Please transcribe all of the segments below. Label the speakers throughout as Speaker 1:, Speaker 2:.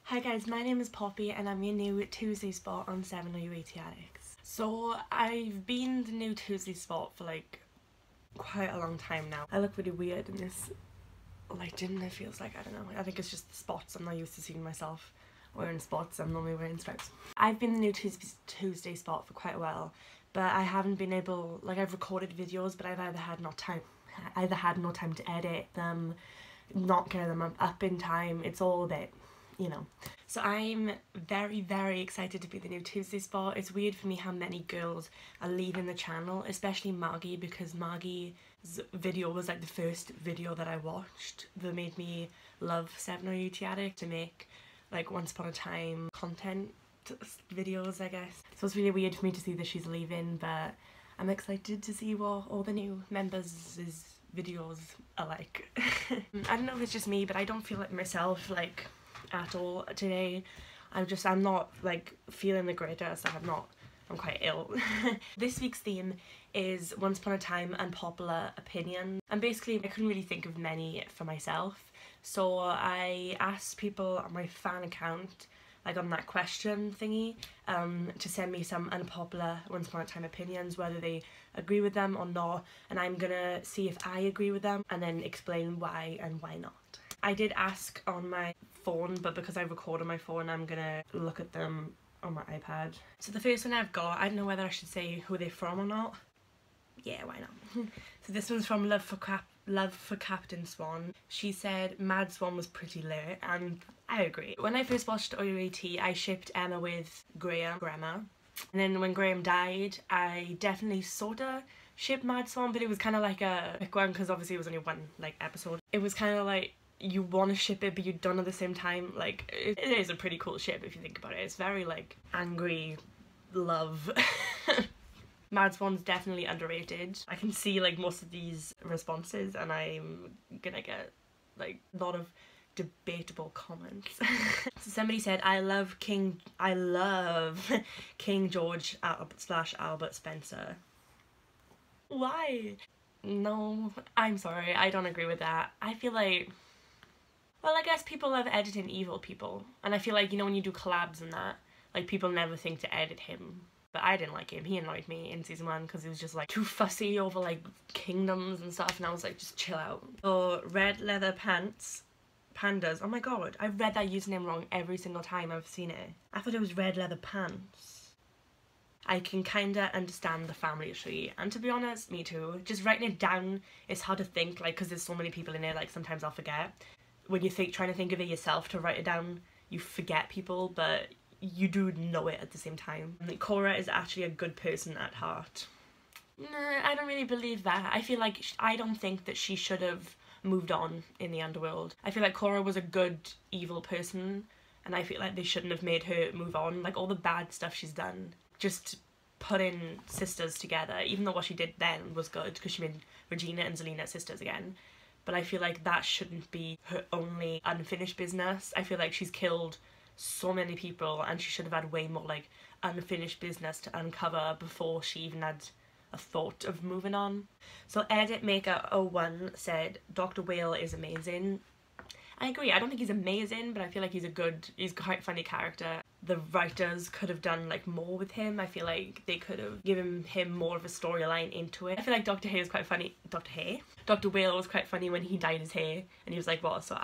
Speaker 1: Hi guys, my name is Poppy and I'm your new Tuesday spot on 7 OUAT Addicts. So I've been the new Tuesday spot for like quite a long time now. I look really weird in this lighting, it feels like, I don't know. I think it's just the spots. I'm not used to seeing myself wearing spots. I'm normally wearing stripes. I've been the new Tuesday spot for quite a while, but I haven't been able, like I've recorded videos but I've either had no time to edit them, not get them up in time. It's all a bit, you know. So I'm very excited to be the new Tuesday spot. It's weird for me how many girls are leaving the channel, especially Maggie, because Maggie's video was like the first video that I watched that made me love 7 OUAT Addict to make like once upon a time content videos, I guess. So it's really weird for me to see that she's leaving, but I'm excited to see what all the new members' videos are like. I don't know if it's just me, but I don't feel like myself like at all today. I'm not like feeling the greatest. I'm quite ill. This week's theme is once upon a time unpopular opinion, and basically I couldn't really think of many for myself, so I asked people on my fan account, like on that question thingy, to send me some unpopular once upon a time opinions, whether they agree with them or not, and I'm gonna see if I agree with them and then explain why and why not. I did ask on my phone, but because I record on my phone, I'm gonna look at them on my iPad. So the first one I've got, I don't know whether I should say who they're from or not. Yeah, why not? So this one's from Love for Captain Swan. She said Mad Swan was pretty lit, and I agree. When I first watched OUAT, I shipped Emma with Graham. And then when Graham died, I definitely sorta shipped Mad Swan, but it was kind of like a quick one because obviously it was only one like episode. It was kind of like you want to ship it but you don't at the same time. Like it is a pretty cool ship if you think about it. It's very like angry love. Mad Swan's definitely underrated. I can see like most of these responses and I'm gonna get like a lot of debatable comments. So somebody said I love King George / Albert Spencer. Why? No, I'm sorry, I don't agree with that. I feel like, well, I guess people love editing evil people, and I feel like, you know, when you do collabs and that, like people never think to edit him. But I didn't like him. He annoyed me in season 1 because he was just like too fussy over like kingdoms and stuff, and I was like, just chill out. Or red leather pants pandas. Oh my god, I've read that username wrong every single time I've seen it. I thought it was red leather pants. I can kinda understand the family tree, and to be honest, me too. Just writing it down is hard to think, like, because there's so many people in it, like sometimes I'll forget. When you trying to think of it yourself to write it down, you forget people, but you do know it at the same time. And Cora is actually a good person at heart. Nah, I don't really believe that. I feel like I don't think that she should have moved on in the underworld. I feel like Cora was a good evil person, and I feel like they shouldn't have made her move on. Like all the bad stuff she's done, just putting sisters together, even though what she did then was good because she made Regina and Zelina sisters again. But I feel like that shouldn't be her only unfinished business. I feel like she's killed so many people and she should have had way more like unfinished business to uncover before she even had a thought of moving on. So Edit Maker 01 said Dr. Whale is amazing. I agree, I don't think he's amazing, but I feel like he's quite a funny character. The writers could have done like more with him. I feel like they could have given him more of a storyline into it. I feel like Dr. Hay was quite funny. Dr. Whale was quite funny when he dyed his hair and he was like, what, so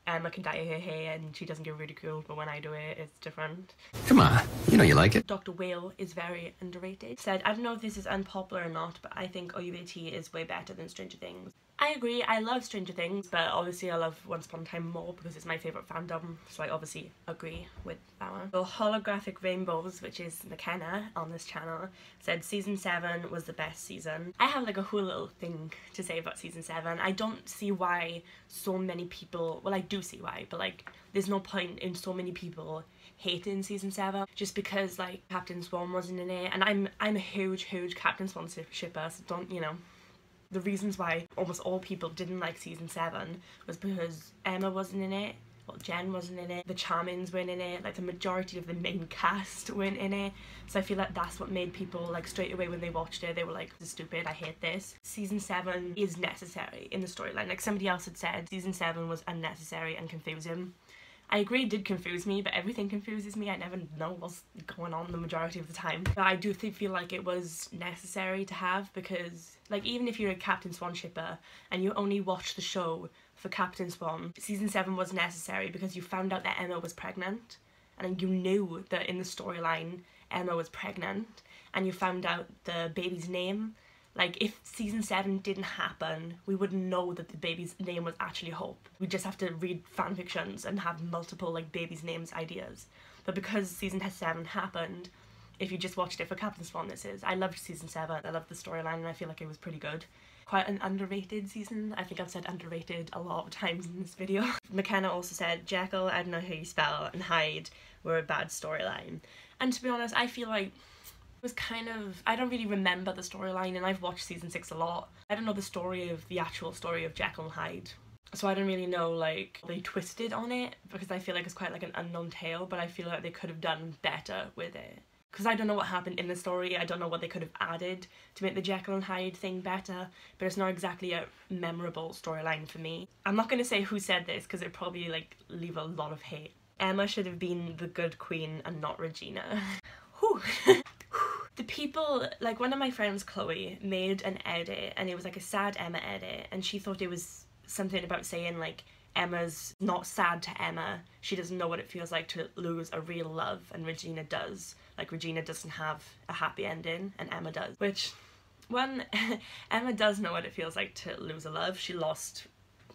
Speaker 1: Emma can dye her hair and she doesn't get ridiculed, but when I do it, it's different.
Speaker 2: Come on, you know you like it.
Speaker 1: Dr. Whale is very underrated. Said, I don't know if this is unpopular or not, but I think OUAT is way better than Stranger Things. I agree, I love Stranger Things, but obviously I love Once Upon a Time more because it's my favourite fandom, so I obviously agree with that one. So Holographic Rainbows, which is Mckenna on this channel, said season 7 was the best season. I have like a whole little thing to say about season 7. I don't see why so many people, well I do see why, but like there's no point in so many people hating season 7 just because like Captain Swan wasn't in it, and I'm a huge Captain Swan shipper, so don't, you know. The reasons why almost all people didn't like season 7 was because Emma wasn't in it, well, Jen wasn't in it, the Charmings weren't in it, like the majority of the main cast weren't in it. So I feel like that's what made people like straight away when they watched it, they were like, this is stupid, I hate this. Season 7 is necessary in the storyline. Like somebody else had said, season 7 was unnecessary and confusing. I agree it did confuse me, but everything confuses me. I never know what's going on the majority of the time. But I do feel like it was necessary to have, because like even if you're a Captain Swan shipper and you only watch the show for Captain Swan, season 7 was necessary because you found out that Emma was pregnant, and you knew that in the storyline Emma was pregnant, and you found out the baby's name. Like, if season 7 didn't happen, we wouldn't know that the baby's name was actually Hope. We just have to read fan fictions and have multiple, like, baby's names ideas. But because season 7 happened, if you just watched it for Captain Swan, this is. I loved season 7. I loved the storyline, and I feel like it was pretty good. Quite an underrated season. I think I've said underrated a lot of times in this video. Mckenna also said, Jekyll, I don't know how you spell, and Hyde were a bad storyline. And to be honest, I feel like it was kind of, I don't really remember the storyline, and I've watched season 6 a lot. I don't know the actual story of Jekyll and Hyde, so I don't really know like they twisted on it, because I feel like it's quite like an unknown tale, but I feel like they could have done better with it, because I don't know what happened in the story. I don't know what they could have added to make the Jekyll and Hyde thing better, but it's not exactly a memorable storyline for me. I'm not going to say who said this because it'd probably like leave a lot of hate. Emma should have been the good queen and not Regina. Whew. The people, like one of my friends, Chloe, made an edit, and it was like a sad Emma edit, and she thought it was something about saying like Emma's not sad to Emma, she doesn't know what it feels like to lose a real love, and Regina does. Like, Regina doesn't have a happy ending and Emma does, which, one, Emma does know what it feels like to lose a love. She lost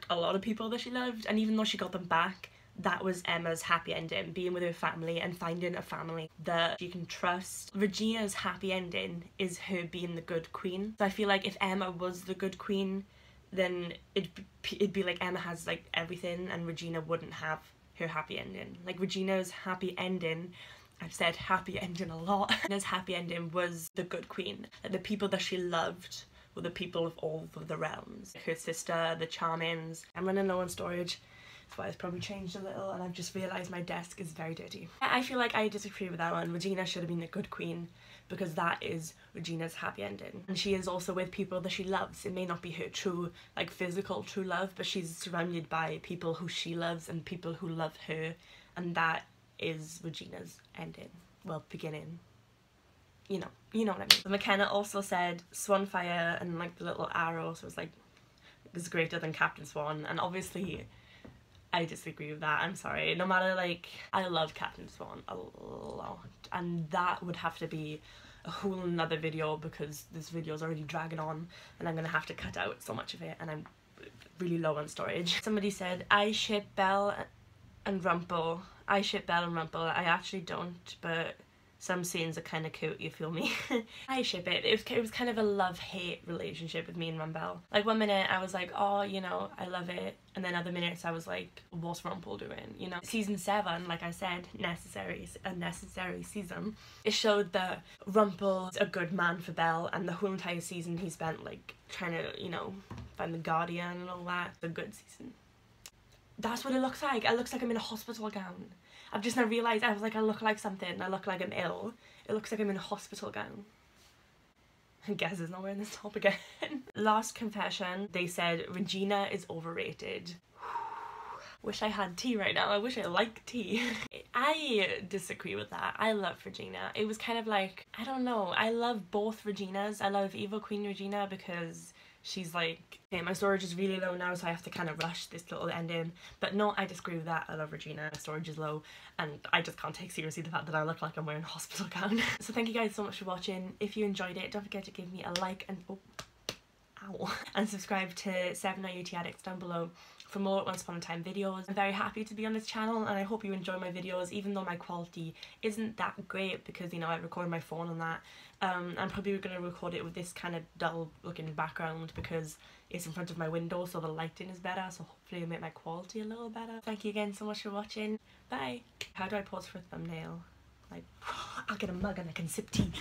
Speaker 1: a lot of people that she loved, and even though she got them back, that was Emma's happy ending, being with her family and finding a family that she can trust. Regina's happy ending is her being the good queen. So I feel like if Emma was the good queen, then it'd be like Emma has like everything and Regina wouldn't have her happy ending. Like, Regina's happy ending, I've said happy ending a lot, Regina's happy ending was the good queen. Like, the people that she loved were the people of all of the realms. Her sister, the Charmings. I'm running low on storage. That's why it's probably changed a little, and I've just realised my desk is very dirty. I feel like I disagree with that one. Regina should have been the good queen, because that is Regina's happy ending. And she is also with people that she loves. It may not be her true, like, physical true love, but she's surrounded by people who she loves and people who love her, and that is Regina's ending. Well, beginning. You know what I mean. Mckenna also said Swanfire and like the little arrow, so it's like, is greater than Captain Swan, and obviously I disagree with that. I'm sorry. No matter, like, I love Captain Swan a lot, and that would have to be a whole nother video, because this video is already dragging on and I'm gonna have to cut out so much of it, and I'm really low on storage. Somebody said, I ship Belle and Rumple. I ship Belle and Rumple. I actually don't, but some scenes are kind of cute, you feel me? I ship it. It was kind of a love-hate relationship with me and Rumble. Like, one minute I was like, oh, you know, I love it, and then other minutes I was like, what's Rumple doing, you know? Season 7, like I said, a necessary season. It showed that Rumple's a good man for Belle, and the whole entire season he spent like trying to, you know, find the Guardian and all that. It's a good season. That's what it looks like. It looks like I'm in a hospital gown. I've just now realised, I was like, I look like something. I look like I'm ill. It looks like I'm in a hospital gown. I guess it's not wearing this top again. Last confession, they said Regina is overrated. Wish I had tea right now. I wish I liked tea. I disagree with that. I love Regina. It was kind of like, I don't know, I love both Reginas. I love Evil Queen Regina because she's like, okay, my storage is really low now, so I have to kind of rush this little ending. But no, I disagree with that. I love Regina. My storage is low, and I just can't take seriously the fact that I look like I'm wearing a hospital gown. So thank you guys so much for watching. If you enjoyed it, don't forget to give me a like and and subscribe to 7 OUAT Addicts down below for more Once Upon a Time videos. I'm very happy to be on this channel, and I hope you enjoy my videos, even though my quality isn't that great, because, you know, I record my phone on that. I'm probably going to record it with this kind of dull looking background because it's in front of my window, so the lighting is better, so hopefully it'll make my quality a little better. Thank you again so much for watching. Bye! How do I pause for a thumbnail? Like, I'll get a mug and I can sip tea.